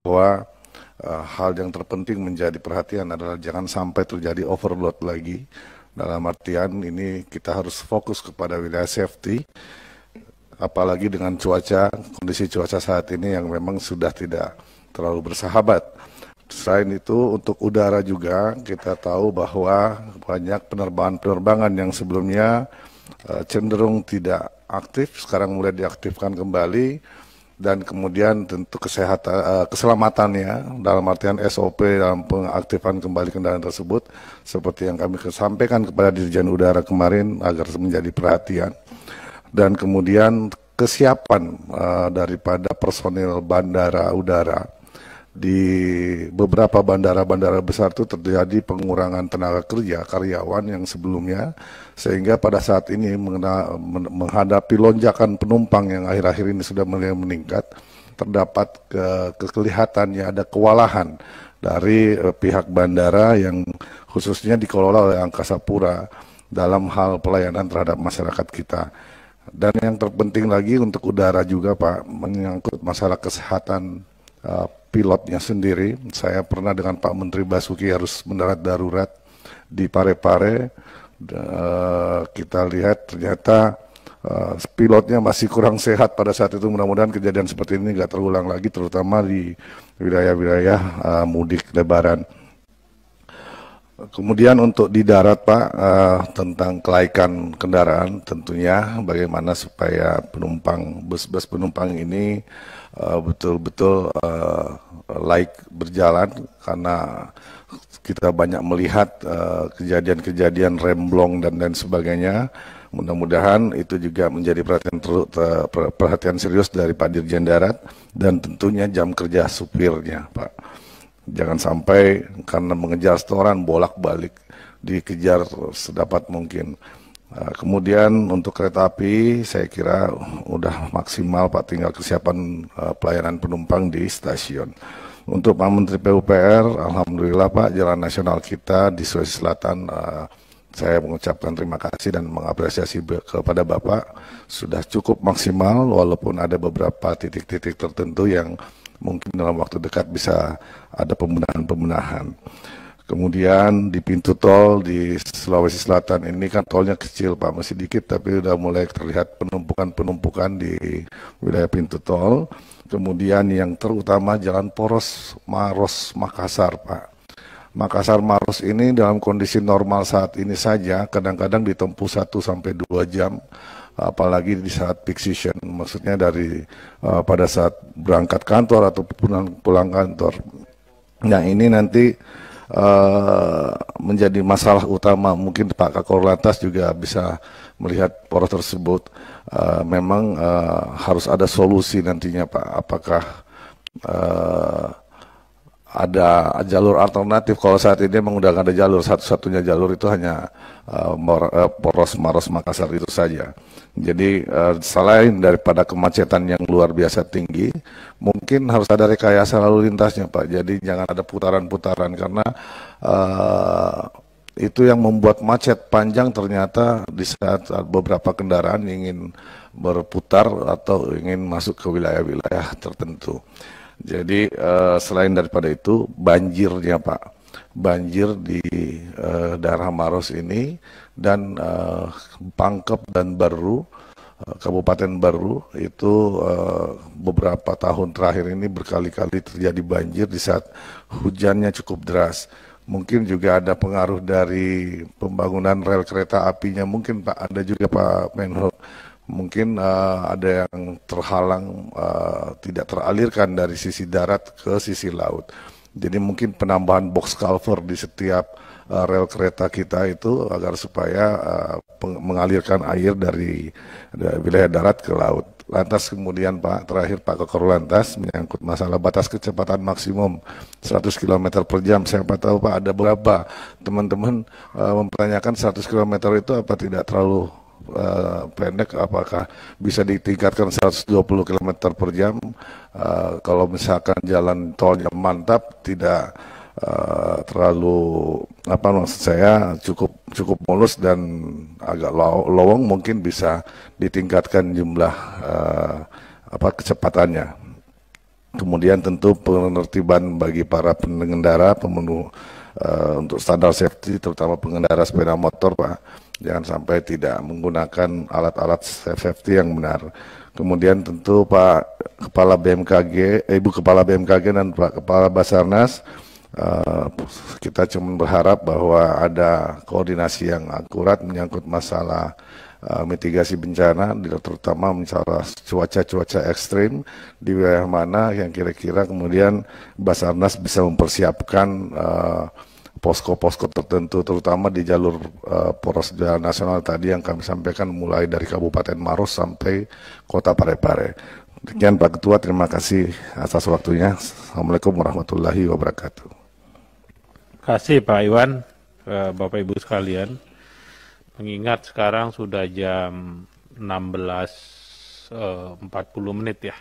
bahwa hal yang terpenting menjadi perhatian adalah jangan sampai terjadi overload lagi. Dalam artian ini kita harus fokus kepada wilayah safety, apalagi dengan kondisi cuaca saat ini yang memang sudah tidak terlalu bersahabat. Selain itu untuk udara juga kita tahu bahwa banyak penerbangan yang sebelumnya cenderung tidak aktif, sekarang mulai diaktifkan kembali. Dan kemudian tentu keselamatannya dalam artian SOP dalam pengaktifan kembali kendaraan tersebut seperti yang kami sampaikan kepada Dirjen Udara kemarin agar menjadi perhatian. Dan kemudian kesiapan daripada personil bandara udara. Di beberapa bandara-bandara besar itu terjadi pengurangan tenaga kerja karyawan yang sebelumnya, sehingga pada saat ini menghadapi lonjakan penumpang yang akhir-akhir ini sudah mulai meningkat, terdapat kelihatannya ada kewalahan dari pihak bandara yang khususnya dikelola oleh Angkasa Pura dalam hal pelayanan terhadap masyarakat kita. Dan yang terpenting lagi untuk udara juga Pak, menyangkut masalah kesehatan pilotnya sendiri. Saya pernah dengan Pak Menteri Basuki harus mendarat darurat di Parepare. Kita lihat ternyata pilotnya masih kurang sehat pada saat itu. Mudah-mudahan kejadian seperti ini nggak terulang lagi, terutama di wilayah-wilayah mudik Lebaran. Kemudian untuk di darat Pak, tentang kelaikan kendaraan tentunya bagaimana supaya bus-bus penumpang ini betul-betul laik berjalan, karena kita banyak melihat kejadian-kejadian remblong dan lain sebagainya. Mudah-mudahan itu juga menjadi perhatian serius dari Pak Dirjen Darat dan tentunya jam kerja supirnya Pak. Jangan sampai karena mengejar setoran bolak-balik dikejar sedapat mungkin. Kemudian untuk kereta api saya kira udah maksimal Pak, tinggal kesiapan pelayanan penumpang di stasiun. Untuk Pak Menteri PUPR, alhamdulillah Pak, jalan nasional kita di Sulawesi Selatan, saya mengucapkan terima kasih dan mengapresiasi kepada Bapak, sudah cukup maksimal walaupun ada beberapa titik-titik tertentu yang mungkin dalam waktu dekat bisa ada pembenahan. Kemudian di pintu tol di Sulawesi Selatan ini kan tolnya kecil Pak, masih dikit, tapi udah mulai terlihat penumpukan di wilayah pintu tol. Kemudian yang terutama jalan poros Maros Makassar Pak. Makassar Maros ini dalam kondisi normal saat ini saja kadang-kadang ditempuh 1 sampai 2 jam. Apalagi di saat peak season, maksudnya dari pada saat berangkat kantor atau pulang kantor. Nah ini nanti menjadi masalah utama. Mungkin Pak Kakor Lantas juga bisa melihat poros tersebut. Memang harus ada solusi nantinya Pak. Apakah ada jalur alternatif? Kalau saat ini memang udah ada jalur, satu-satunya jalur itu hanya poros Maros Makassar itu saja. Jadi selain daripada kemacetan yang luar biasa tinggi, mungkin harus ada rekayasa lalu lintasnya Pak. Jadi jangan ada putaran-putaran, karena itu yang membuat macet panjang ternyata di saat beberapa kendaraan ingin berputar atau ingin masuk ke wilayah-wilayah tertentu. Jadi selain daripada itu banjirnya Pak, banjir di daerah Maros ini dan Pangkep dan Baru, Kabupaten Baru itu beberapa tahun terakhir ini berkali-kali terjadi banjir di saat hujannya cukup deras. Mungkin juga ada pengaruh dari pembangunan rel kereta apinya, mungkin Pak, ada juga Pak Menhub. Mungkin ada yang terhalang, tidak teralirkan dari sisi darat ke sisi laut. Jadi mungkin penambahan box culvert di setiap rel kereta kita itu agar supaya mengalirkan air dari wilayah darat ke laut. Lantas kemudian Pak, terakhir Pak Kakor Lantas menyangkut masalah batas kecepatan maksimum 100 km per jam. Saya tahu Pak ada beberapa teman-teman mempertanyakan 100 km itu apa tidak terlalu pendek, apakah bisa ditingkatkan 120 km per jam. Kalau misalkan jalan tolnya mantap, tidak terlalu maksud saya cukup mulus dan agak lowong, mungkin bisa ditingkatkan jumlah kecepatannya. Kemudian tentu penertiban bagi para pengendara, pemenuh untuk standar safety, terutama pengendara sepeda motor, Pak. Jangan sampai tidak menggunakan alat-alat safety yang benar. Kemudian tentu Pak Kepala BMKG, Ibu Kepala BMKG dan Pak Kepala Basarnas, kita cuma berharap bahwa ada koordinasi yang akurat menyangkut masalah mitigasi bencana, terutama masalah cuaca-cuaca ekstrim di wilayah mana yang kira-kira kemudian Basarnas bisa mempersiapkan posko-posko tertentu, terutama di jalur poros jalan nasional tadi yang kami sampaikan mulai dari Kabupaten Maros sampai Kota Parepare. Demikian Pak Ketua, terima kasih atas waktunya. Assalamualaikum warahmatullahi wabarakatuh. Terima kasih Pak Iwan, Bapak Ibu sekalian. Mengingat sekarang sudah jam 16.40 menit ya.